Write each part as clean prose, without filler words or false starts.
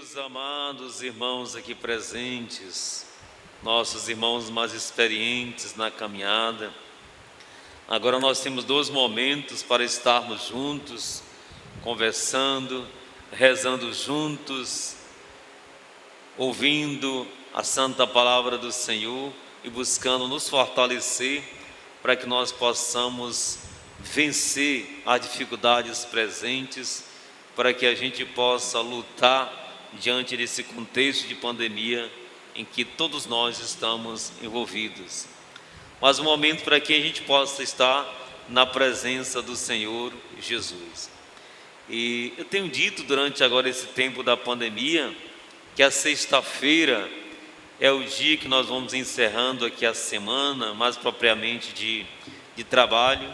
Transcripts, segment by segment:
Meus amados irmãos aqui presentes, nossos irmãos mais experientes na caminhada, agora nós temos 2 momentos para estarmos juntos, conversando, rezando juntos, ouvindo a santa palavra do Senhor e buscando nos fortalecer para que nós possamos vencer as dificuldades presentes, para que a gente possa lutar diante desse contexto de pandemia em que todos nós estamos envolvidos. Mas um momento para que a gente possa estar na presença do Senhor Jesus. E eu tenho dito durante agora esse tempo da pandemia que a sexta-feira é o dia que nós vamos encerrando aqui a semana, mais propriamente de trabalho,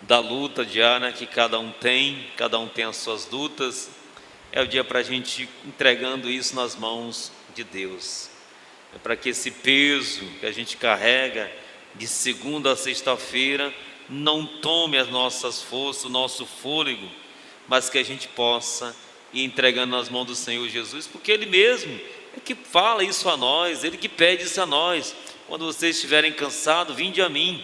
da luta diária que cada um tem as suas lutas. É o dia para a gente ir entregando isso nas mãos de Deus. É para que esse peso que a gente carrega de segunda a sexta-feira não tome as nossas forças, o nosso fôlego, mas que a gente possa ir entregando nas mãos do Senhor Jesus, porque Ele mesmo é que fala isso a nós, Ele que pede isso a nós. Quando vocês estiverem cansados, vinde a mim,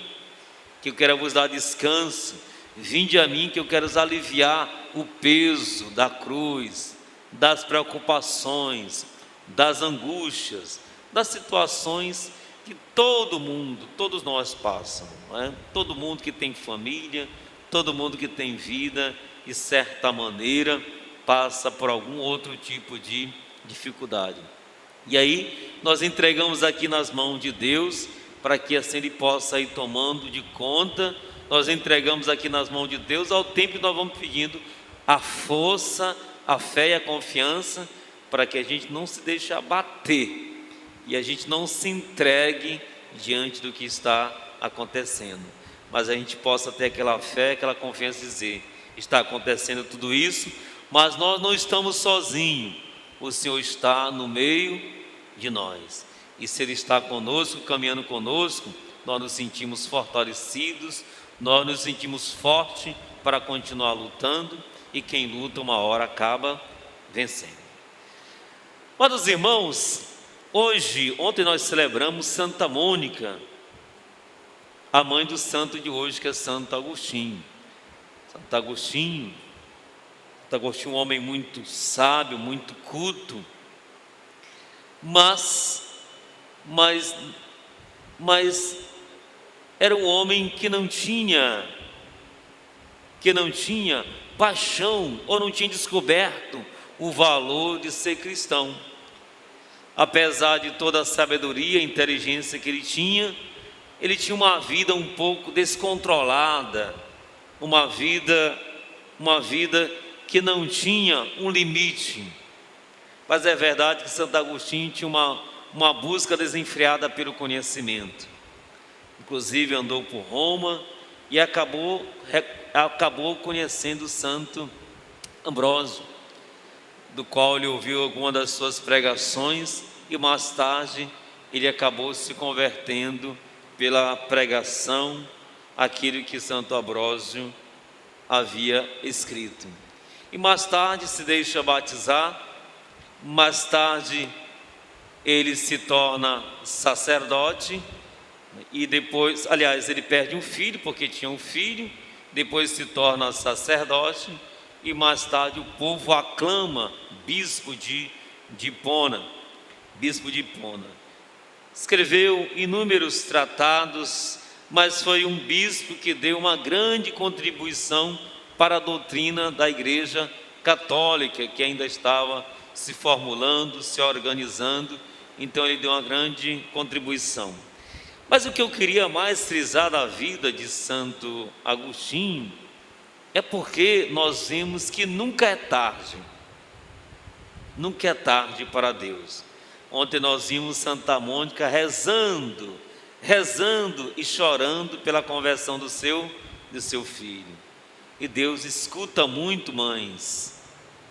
que eu quero vos dar descanso. Vinde a mim, que eu quero vos aliviar o peso da cruz, das preocupações, das angústias, das situações que todos nós passam, não é? Todo mundo que tem família, todo mundo que tem vida, de certa maneira, passa por algum outro tipo de dificuldade. E aí, nós entregamos aqui nas mãos de Deus, para que assim Ele possa ir tomando de conta. Nós entregamos aqui nas mãos de Deus, ao tempo que nós vamos pedindo a força, a fé e a confiança, para que a gente não se deixe abater e a gente não se entregue diante do que está acontecendo, mas a gente possa ter aquela fé, aquela confiança e dizer: está acontecendo tudo isso, mas nós não estamos sozinhos, o Senhor está no meio de nós. E se Ele está conosco, caminhando conosco, nós nos sentimos fortalecidos, nós nos sentimos fortes para continuar lutando, e quem luta uma hora acaba vencendo. Mas, irmãos, ontem nós celebramos Santa Mônica, a mãe do santo de hoje, que é Santo Agostinho. Santo Agostinho, um homem muito sábio, muito culto, mas era um homem que não tinha paixão, ou não tinha descoberto o valor de ser cristão. Apesar de toda a sabedoria e inteligência que ele tinha uma vida um pouco descontrolada, uma vida que não tinha um limite. Mas é verdade que Santo Agostinho tinha uma busca desenfreada pelo conhecimento. Inclusive andou por Roma e acabou conhecendo o Santo Ambrósio, do qual ele ouviu alguma das suas pregações, e mais tarde ele acabou se convertendo pela pregação aquilo que Santo Ambrósio havia escrito. E mais tarde se deixa batizar, mais tarde ele se torna sacerdote, e depois, ele perde um filho, porque tinha um filho, depois se torna sacerdote, e mais tarde o povo aclama bispo de Hipona. Escreveu inúmeros tratados, mas foi um bispo que deu uma grande contribuição para a doutrina da Igreja Católica, que ainda estava se formulando, se organizando. Então ele deu uma grande contribuição. Mas o que eu queria mais frisar da vida de Santo Agostinho é porque nós vemos que nunca é tarde para Deus. Ontem nós vimos Santa Mônica rezando e chorando pela conversão do seu filho. E Deus escuta muito, mães,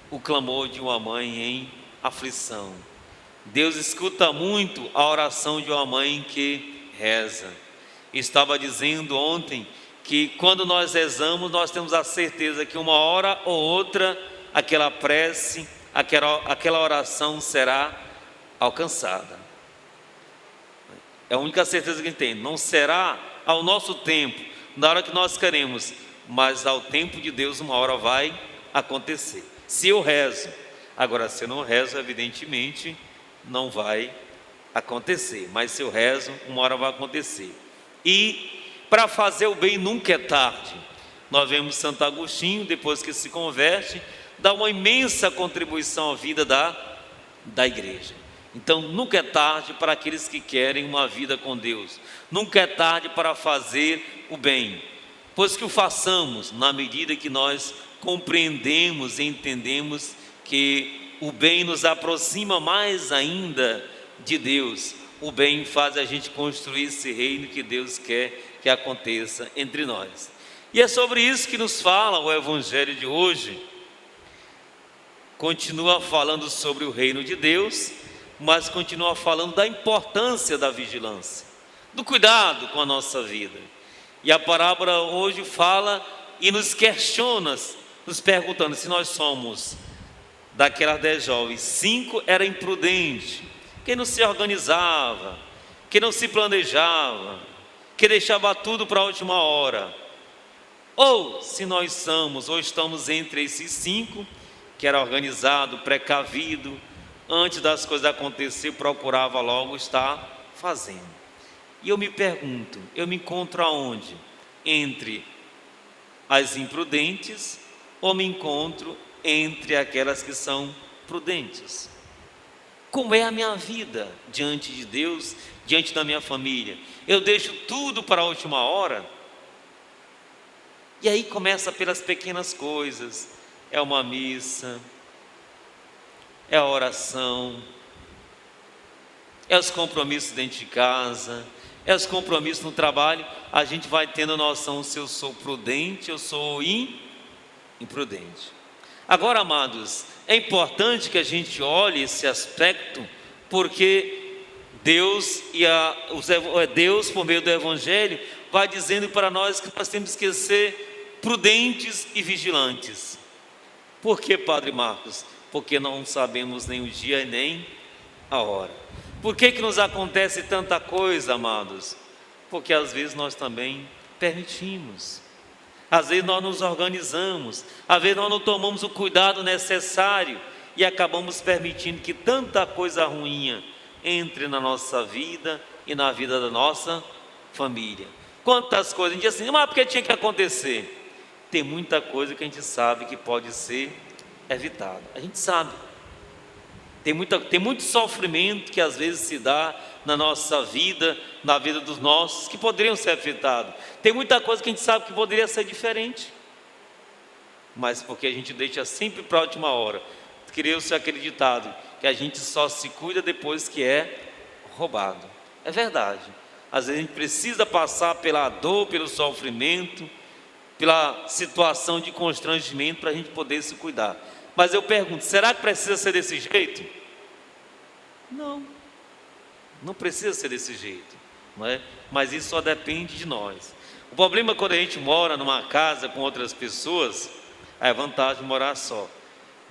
o clamor de uma mãe em aflição. Deus escuta muito a oração de uma mãe que reza. Estava dizendo ontem que quando nós rezamos, nós temos a certeza que uma hora ou outra aquela prece aquela oração será alcançada. É a única certeza que a gente tem. Não será ao nosso tempo, na hora que nós queremos, mas ao tempo de Deus uma hora vai acontecer. Se eu rezo, agora se eu não rezo, evidentemente não vai acontecer, mas se eu rezo, uma hora vai acontecer. E para fazer o bem nunca é tarde. Nós vemos Santo Agostinho, depois que se converte, dá uma imensa contribuição à vida da igreja. Então nunca é tarde para aqueles que querem uma vida com Deus, nunca é tarde para fazer o bem, pois que o façamos na medida que nós compreendemos e entendemos que o bem nos aproxima mais ainda de Deus. O bem faz a gente construir esse reino que Deus quer que aconteça entre nós. E é sobre isso que nos fala o Evangelho de hoje. Continua falando sobre o reino de Deus, mas continua falando da importância da vigilância, do cuidado com a nossa vida. E a parábola hoje fala e nos questiona, nos perguntando se nós somos daquelas 10 jovens, 5 era imprudente, que não se organizava, que não se planejava, que deixava tudo para a última hora. Ou se nós somos, ou estamos entre esses 5, que era organizado, precavido, antes das coisas acontecer, procurava logo estar fazendo. E eu me pergunto, eu me encontro aonde? Entre as imprudentes ou me encontro entre aquelas que são prudentes? Como é a minha vida diante de Deus, diante da minha família? Eu deixo tudo para a última hora? E aí começa pelas pequenas coisas, é uma missa, é a oração, é os compromissos dentro de casa, é os compromissos no trabalho. A gente vai tendo noção se eu sou prudente ou sou imprudente. Agora, amados, é importante que a gente olhe esse aspecto, porque Deus, Deus por meio do Evangelho, vai dizendo para nós que nós temos que ser prudentes e vigilantes. Por que, Padre Marcos? Porque não sabemos nem o dia nem a hora. Por que nos acontece tanta coisa, amados? Porque às vezes nós também permitimos, às vezes nós nos organizamos, às vezes nós não tomamos o cuidado necessário e acabamos permitindo que tanta coisa ruim entre na nossa vida e na vida da nossa família. Quantas coisas, a gente diz assim, mas porque tinha que acontecer? Tem muita coisa que a gente sabe que pode ser evitada, a gente sabe. Tem muito sofrimento que às vezes se dá na nossa vida, na vida dos nossos, que poderiam ser evitados. Tem muita coisa que a gente sabe que poderia ser diferente, mas porque a gente deixa sempre para a última hora. Criou-se aquele ditado, que a gente só se cuida depois que é roubado. É verdade. Às vezes a gente precisa passar pela dor, pelo sofrimento, pela situação de constrangimento para a gente poder se cuidar. Mas eu pergunto, será que precisa ser desse jeito? Não, não precisa ser desse jeito, não é? Mas isso só depende de nós. O problema é quando a gente mora numa casa com outras pessoas, é vantagem morar só,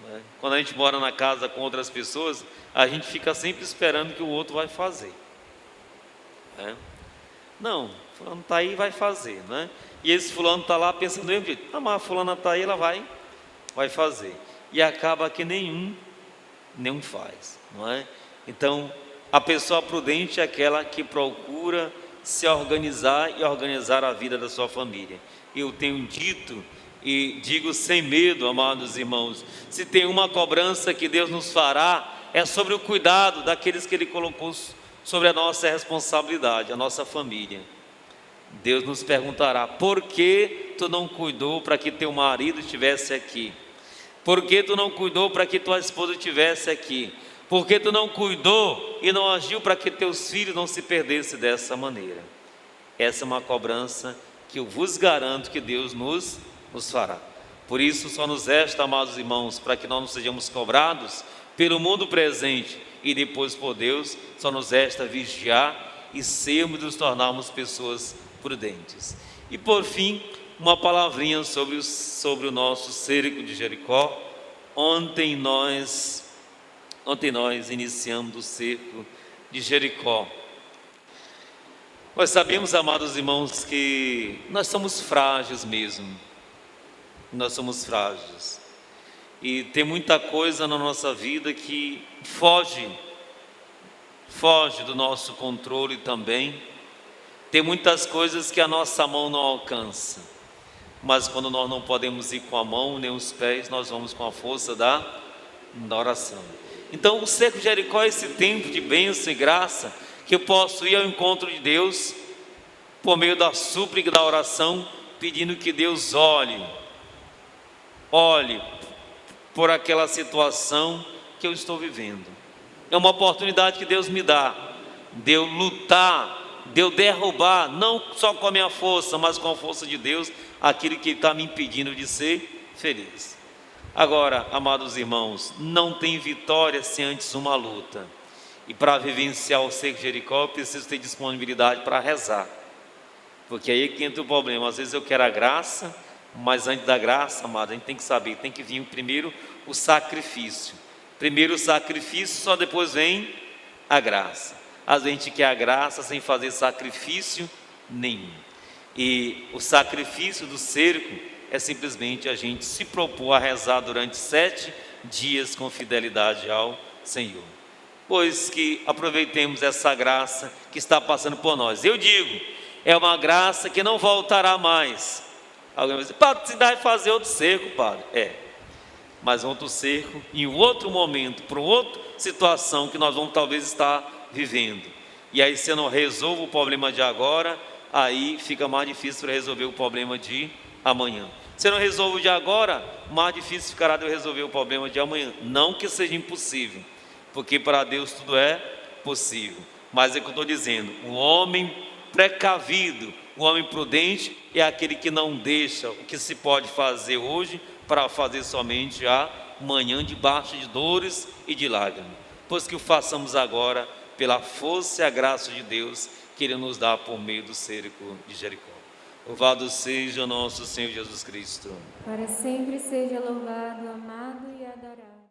não é? Quando a gente mora na casa com outras pessoas, a gente fica sempre esperando que o outro vai fazer, não é? Não, fulano está aí, vai fazer, não é? E esse fulano está lá pensando do mesmo jeito, ah, mas a fulana está aí, ela vai fazer. E acaba que nenhum faz, não é? Então, a pessoa prudente é aquela que procura se organizar e organizar a vida da sua família. Eu tenho dito e digo sem medo, amados irmãos, se tem uma cobrança que Deus nos fará, é sobre o cuidado daqueles que Ele colocou sobre a nossa responsabilidade, a nossa família. Deus nos perguntará, por que tu não cuidou para que teu marido estivesse aqui? Por que tu não cuidou para que tua esposa estivesse aqui? Por que tu não cuidou e não agiu para que teus filhos não se perdessem dessa maneira? Essa é uma cobrança que eu vos garanto que Deus nos fará. Por isso só nos resta, amados irmãos, para que nós não sejamos cobrados pelo mundo presente e depois por Deus, só nos resta vigiar e nos tornarmos pessoas prudentes. E por fim, uma palavrinha sobre o nosso cerco de Jericó, Ontem nós iniciamos o cerco de Jericó. Nós sabemos, amados irmãos, que nós somos frágeis mesmo. Nós somos frágeis. E tem muita coisa na nossa vida que foge do nosso controle também. Tem muitas coisas que a nossa mão não alcança. Mas quando nós não podemos ir com a mão nem os pés, nós vamos com a força da oração. Então o cerco de Jericó é esse tempo de bênção e graça, que eu posso ir ao encontro de Deus, por meio da súplica e da oração, pedindo que Deus olhe por aquela situação que eu estou vivendo. É uma oportunidade que Deus me dá, de eu lutar, de eu derrubar, não só com a minha força, mas com a força de Deus, aquilo que está me impedindo de ser feliz. Agora, amados irmãos, não tem vitória sem antes uma luta. E para vivenciar o cerco de Jericó, eu preciso ter disponibilidade para rezar. Porque aí é que entra o problema. Às vezes eu quero a graça, mas antes da graça, amado, a gente tem que saber, tem que vir primeiro o sacrifício. Primeiro o sacrifício, só depois vem a graça. Às vezes a gente quer a graça sem fazer sacrifício nenhum. E o sacrifício do cerco é simplesmente a gente se propor a rezar durante 7 dias com fidelidade ao Senhor. Pois que aproveitemos essa graça que está passando por nós. Eu digo, é uma graça que não voltará mais. Alguém vai dizer, padre, você deve fazer outro cerco, padre. Mas outro cerco, em outro momento, para outra situação que nós vamos talvez estar vivendo. E aí se eu não resolvo o problema de agora, aí fica mais difícil para resolver o problema de amanhã. Se eu não resolvo o de agora, mais difícil ficará de eu resolver o problema de amanhã. Não que seja impossível, porque para Deus tudo é possível. Mas é o que eu estou dizendo, o homem precavido, o homem prudente é aquele que não deixa o que se pode fazer hoje para fazer somente amanhã, debaixo de dores e de lágrimas. Pois que o façamos agora pela força e a graça de Deus que Ele nos dá por meio do cerco de Jericó. Louvado seja o nosso Senhor Jesus Cristo. Para sempre seja louvado, amado e adorado.